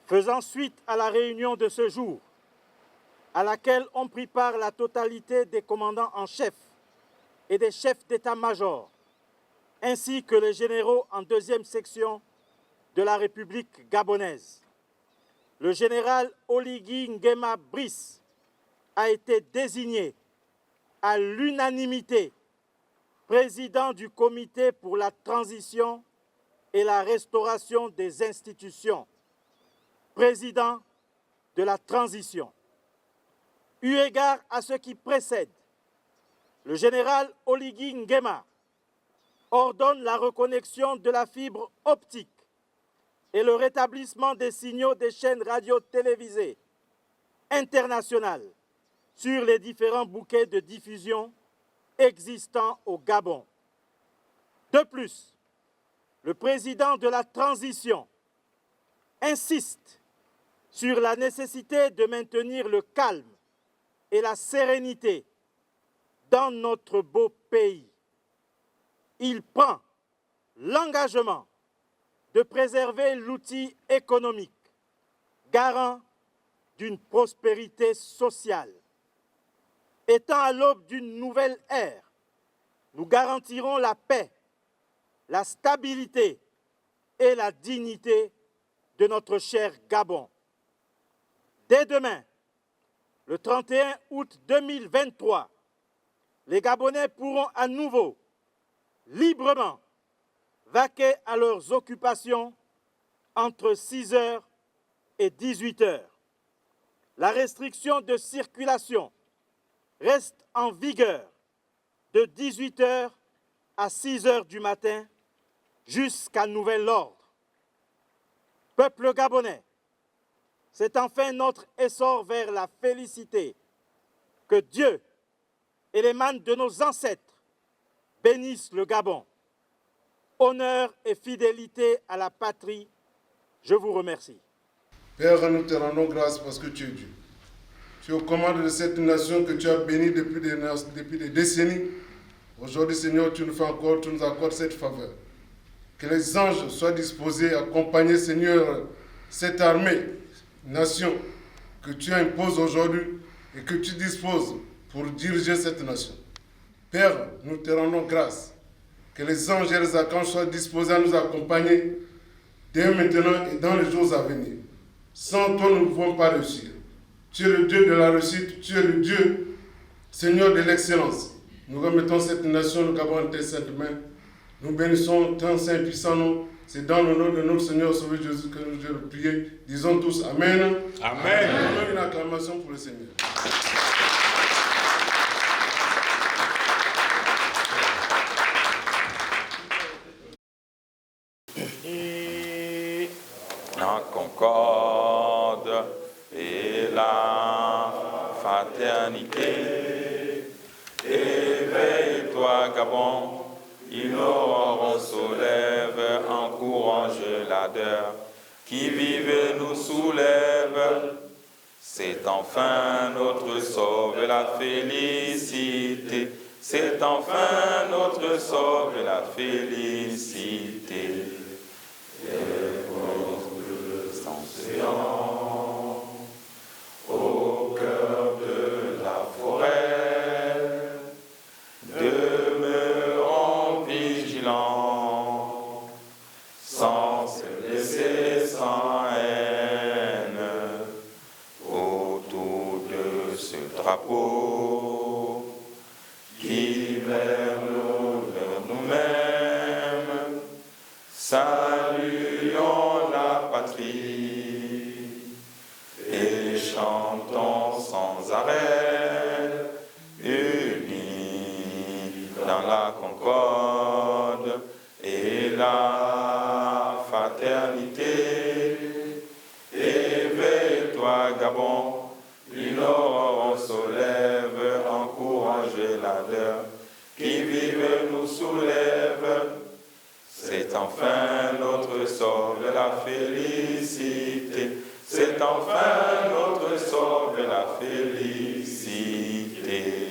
Faisant suite à la réunion de ce jour, à laquelle ont pris part la totalité des commandants en chef et des chefs d'état-major, ainsi que les généraux en deuxième section de la République gabonaise. Le général Oligui Nguema Brice a été désigné à l'unanimité président du comité pour la transition et la restauration des institutions, président de la transition. Eu égard à ce qui précède, le général Oligui Nguema ordonne la reconnexion de la fibre optique et le rétablissement des signaux des chaînes radio-télévisées internationales sur les différents bouquets de diffusion existants au Gabon. De plus, le président de la transition insiste sur la nécessité de maintenir le calme et la sérénité dans notre beau pays. Il prend l'engagement de préserver l'outil économique, garant d'une prospérité sociale. Étant à l'aube d'une nouvelle ère, nous garantirons la paix, la stabilité et la dignité de notre cher Gabon. Dès demain, le 31 août 2023, les Gabonais pourront à nouveau, librement, vaquer à leurs occupations entre 6h et 18h. La restriction de circulation reste en vigueur de 18h à 6h du matin jusqu'à nouvel ordre. Peuple gabonais, c'est enfin notre essor vers la félicité. Que Dieu et les manes de nos ancêtres bénissent le Gabon. Honneur et fidélité à la patrie, je vous remercie. Père, nous te rendons grâce parce que tu es Dieu. Tu es aux commandes de cette nation que tu as bénie depuis des décennies. Aujourd'hui, Seigneur, tu nous accordes cette faveur. Que les anges soient disposés à accompagner, Seigneur, cette armée, nation que tu imposes aujourd'hui et que tu disposes pour diriger cette nation. Père, nous te rendons grâce. Que les anges et les archanges soient disposés à nous accompagner dès maintenant et dans les jours à venir. Sans toi, nous ne pouvons pas réussir. Tu es le Dieu de la réussite, tu es le Dieu, Seigneur de l'excellence. Nous remettons cette nation, le Gabon, en tes saintes mains. Nous bénissons ton saint et puissant nom. C'est dans le nom de notre Seigneur Sauveur Jésus que nous devons prier. Disons tous Amen. Amen. Une acclamation pour le Seigneur. La concorde et la fraternité. Éveille-toi, Gabon, une aurore se lève, encourage l'ardeur qui vive nous soulève. C'est enfin notre sauve la félicité. C'est enfin notre sauve la félicité. Au cœur de la forêt, demeurons vigilants, sans se laisser sans haine, autour de ce drapeau qui vers nous-mêmes saluons la patrie et chantons sans arrêt, unis dans la concorde et la fraternité. Éveille-toi, Gabon, une aurore se lève, encourage l'ardeur qui vive nous soulève. C'est enfin notre sort de la félicité. C'est enfin notre sort de la félicité.